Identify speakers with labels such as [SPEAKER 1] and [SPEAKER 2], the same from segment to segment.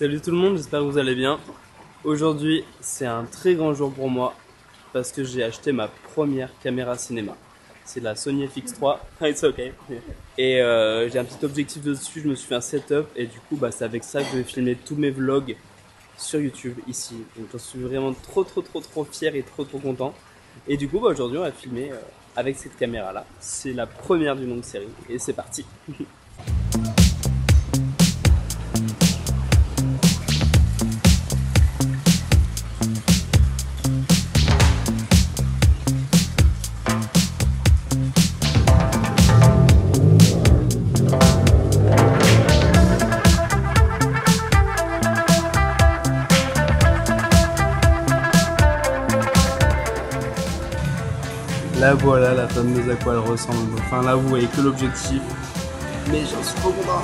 [SPEAKER 1] Salut tout le monde, j'espère que vous allez bien. Aujourd'hui, c'est un très grand jour pour moi parce que j'ai acheté ma première caméra cinéma. C'est la Sony FX3, it's okay. Et j'ai un petit objectif dessus, je me suis fait un setup et du coup c'est avec ça que je vais filmer tous mes vlogs sur YouTube ici. Donc j'en suis vraiment trop fier et trop content. Et du coup aujourd'hui on va filmer avec cette caméra là. C'est la première d'une longue série et c'est parti. Là voilà la fameuse à quoi elle ressemble. Enfin là vous voyez que l'objectif. Mais j'en suis trop content.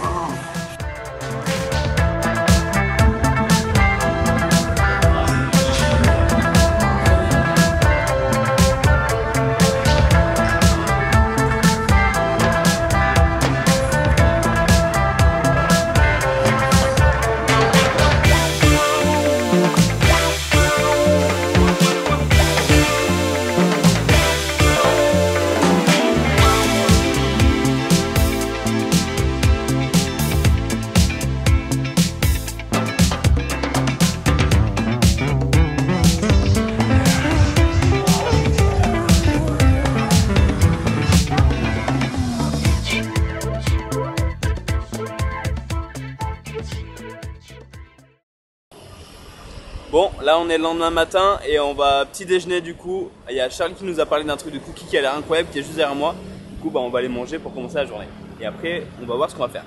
[SPEAKER 1] Bon, là on est le lendemain matin et on va petit déjeuner du coup. Il y a Charles qui nous a parlé d'un truc de cookies qui a l'air incroyable, qui est juste derrière moi. Du coup, on va aller manger pour commencer la journée. Et après, on va voir ce qu'on va faire.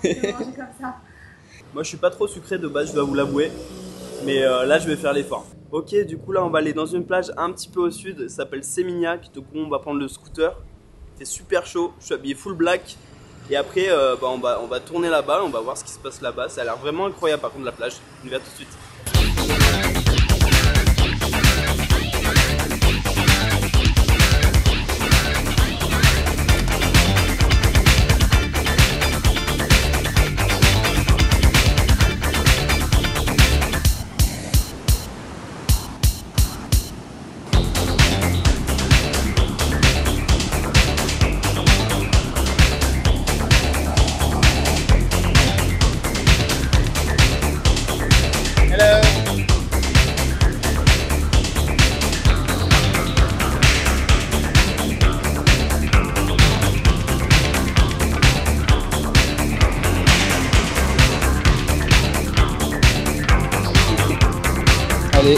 [SPEAKER 2] Comme ça.
[SPEAKER 1] Moi je suis pas trop sucré de base, je dois vous l'avouer. Mais là je vais faire l'effort. Ok, du coup là on va aller dans une plage un petit peu au sud, ça s'appelle Sémignac. Du coup on va prendre le scooter. C'est super chaud, je suis habillé full black. Et après on va tourner là-bas, on va voir ce qui se passe là-bas. Ça a l'air vraiment incroyable par contre la plage. On y va tout de suite. Allez.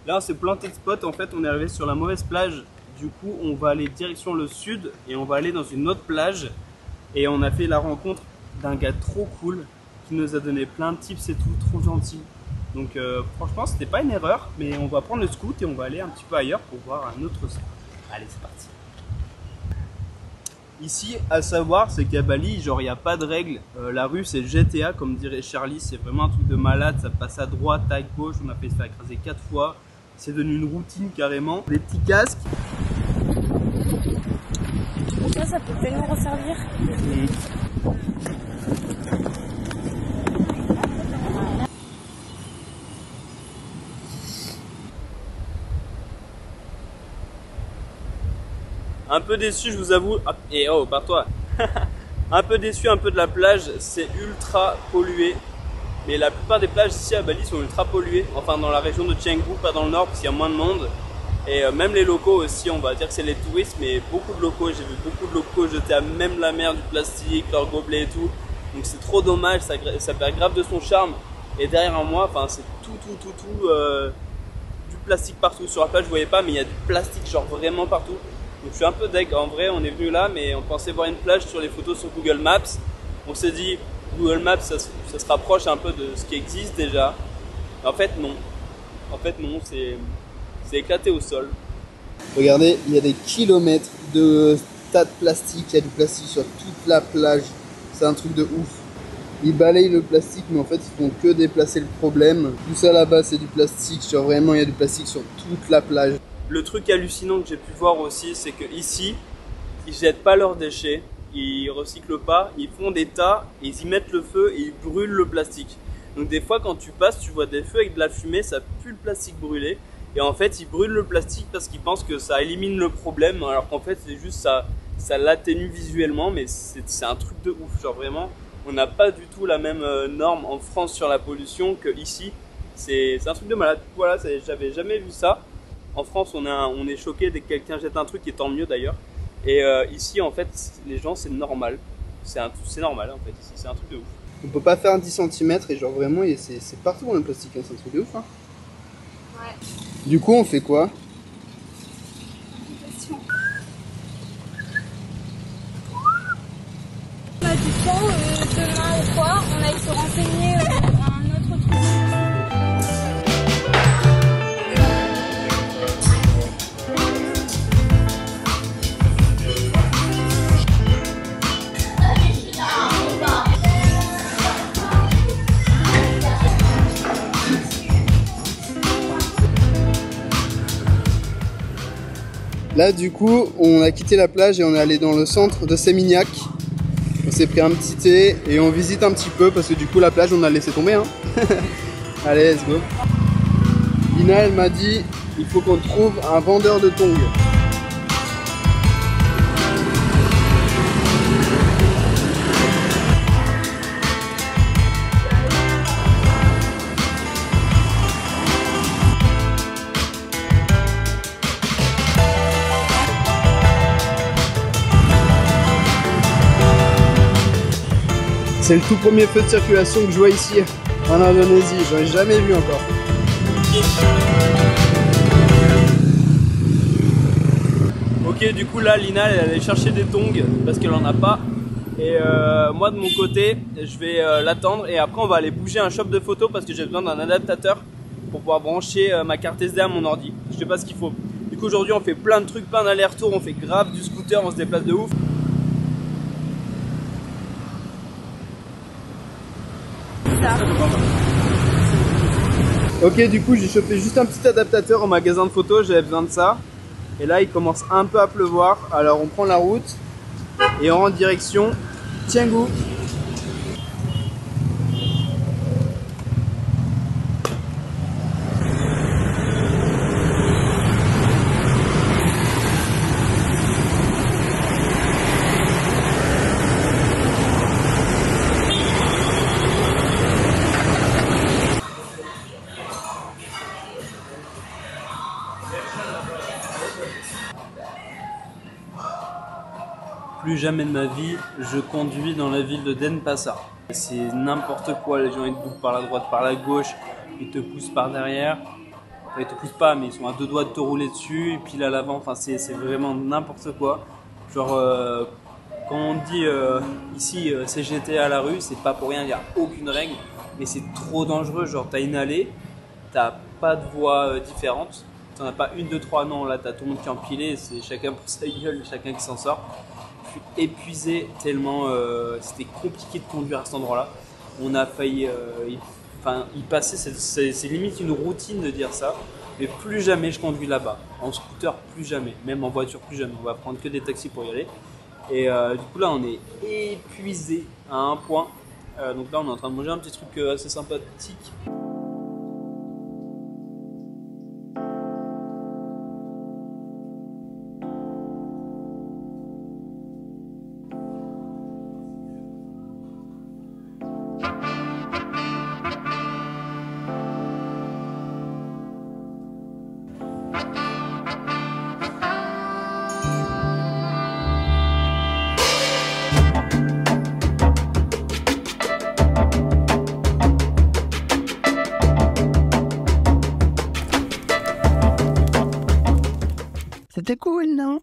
[SPEAKER 1] Là on s'est planté de spot, en fait on est arrivé sur la mauvaise plage. Du coup on va aller direction le sud et on va aller dans une autre plage. Et on a fait la rencontre d'un gars trop cool qui nous a donné plein de tips et tout, trop gentil. Donc franchement c'était pas une erreur, mais on va prendre le scoot et on va aller un petit peu ailleurs pour voir un autre spot. Allez c'est parti. Ici à savoir c'est qu'à Bali genre il n'y a pas de règles, la rue c'est GTA comme dirait Charlie, c'est vraiment un truc de malade, ça passe à droite, à gauche, on a fait se faire écraser 4 fois. C'est devenu une routine carrément. Des petits casques.
[SPEAKER 2] Ça peut tellement resservir.
[SPEAKER 1] Un peu déçu, je vous avoue. Ah, et oh, par toi. Un peu déçu un peu de la plage, c'est ultra pollué. Mais la plupart des plages ici à Bali sont ultra polluées. Enfin, dans la région de Canggu, pas dans le nord, parce qu'il y a moins de monde. Et même les locaux aussi, on va dire que c'est les touristes, mais beaucoup de locaux. J'ai vu beaucoup de locaux jeter à même la mer du plastique, leurs gobelets et tout. Donc c'est trop dommage, ça perd grave de son charme. Et derrière moi, enfin, c'est tout du plastique partout. Sur la plage, je voyais pas, mais il y a du plastique genre vraiment partout. Donc je suis un peu deg. En vrai, on est venu là, mais on pensait voir une plage sur les photos sur Google Maps. On s'est dit, Google Maps, ça se rapproche un peu de ce qui existe déjà. Mais en fait, non. En fait, non, c'est éclaté au sol.
[SPEAKER 3] Regardez, il y a des kilomètres de tas de plastique. Il y a du plastique sur toute la plage. C'est un truc de ouf. Ils balayent le plastique, mais en fait, ils font que déplacer le problème. Tout ça là-bas, c'est du plastique. Genre vraiment, il y a du plastique sur toute la plage.
[SPEAKER 1] Le truc hallucinant que j'ai pu voir aussi, c'est que ici, ils jettent pas leurs déchets, ils recyclent pas, ils font des tas, ils y mettent le feu et ils brûlent le plastique. Donc des fois, quand tu passes, tu vois des feux avec de la fumée, ça pue le plastique brûlé. Et en fait, ils brûlent le plastique parce qu'ils pensent que ça élimine le problème, alors qu'en fait, c'est juste ça l'atténue visuellement, mais c'est un truc de ouf. Genre vraiment, on n'a pas du tout la même norme en France sur la pollution que ici. C'est un truc de malade. Voilà, j'avais jamais vu ça. En France, on est choqué dès que quelqu'un jette un truc, et tant mieux d'ailleurs. Et ici, en fait, les gens, c'est normal. C'est normal, en fait. C'est un truc de ouf.
[SPEAKER 3] On peut pas faire 10 cm et genre vraiment, c'est partout dans le plastique. Hein. C'est un truc de ouf. Hein.
[SPEAKER 2] Ouais.
[SPEAKER 3] Du coup, on fait quoi?
[SPEAKER 2] On a du temps demain ou quoi, on aille se renseigner à un autre truc.
[SPEAKER 3] Là, du coup, on a quitté la plage et on est allé dans le centre de Sémignac. On s'est pris un petit thé et on visite un petit peu parce que du coup, la plage, on a laissé tomber. Hein. Allez, let's go. Lina, elle m'a dit, il faut qu'on trouve un vendeur de tongs. C'est le tout premier feu de circulation que je vois ici en Indonésie, j'en ai jamais vu encore.
[SPEAKER 1] Ok, du coup là, Lina, elle est allée chercher des tongs parce qu'elle en a pas. Et moi, de mon côté, je vais l'attendre et après, on va aller bouger un shop de photos parce que j'ai besoin d'un adaptateur pour pouvoir brancher ma carte SD à mon ordi. Je sais pas ce qu'il faut. Du coup, aujourd'hui, on fait plein de trucs, plein d'allers-retours, on fait grave du scooter, on se déplace de ouf.
[SPEAKER 3] Ok, du coup, j'ai chopé juste un petit adaptateur au magasin de photos, j'avais besoin de ça. Et là, il commence un peu à pleuvoir, alors on prend la route et on rentre direction Canggu.
[SPEAKER 1] Plus jamais de ma vie, je conduis dans la ville de Denpasar. C'est n'importe quoi, les gens ils te bouffent par la droite, par la gauche, ils te poussent par derrière. Enfin, ils te poussent pas, mais ils sont à deux doigts de te rouler dessus, et puis à l'avant, enfin, c'est vraiment n'importe quoi. Genre, quand on dit ici CGT à la rue, c'est pas pour rien, il n'y a aucune règle, mais c'est trop dangereux. Genre, t'as une allée, t'as pas de voies différentes, t'en as pas une, deux, trois, non, là t'as tout le monde qui est empilé, c'est chacun pour sa gueule, chacun qui s'en sort. Je suis épuisé tellement c'était compliqué de conduire à cet endroit-là. On a failli y passer, c'est limite une routine de dire ça, mais plus jamais je conduis là-bas. En scooter, plus jamais, même en voiture, plus jamais. On va prendre que des taxis pour y aller. Et du coup là, on est épuisé à un point. Donc là, on est en train de manger un petit truc assez sympathique.
[SPEAKER 4] C'était cool, non?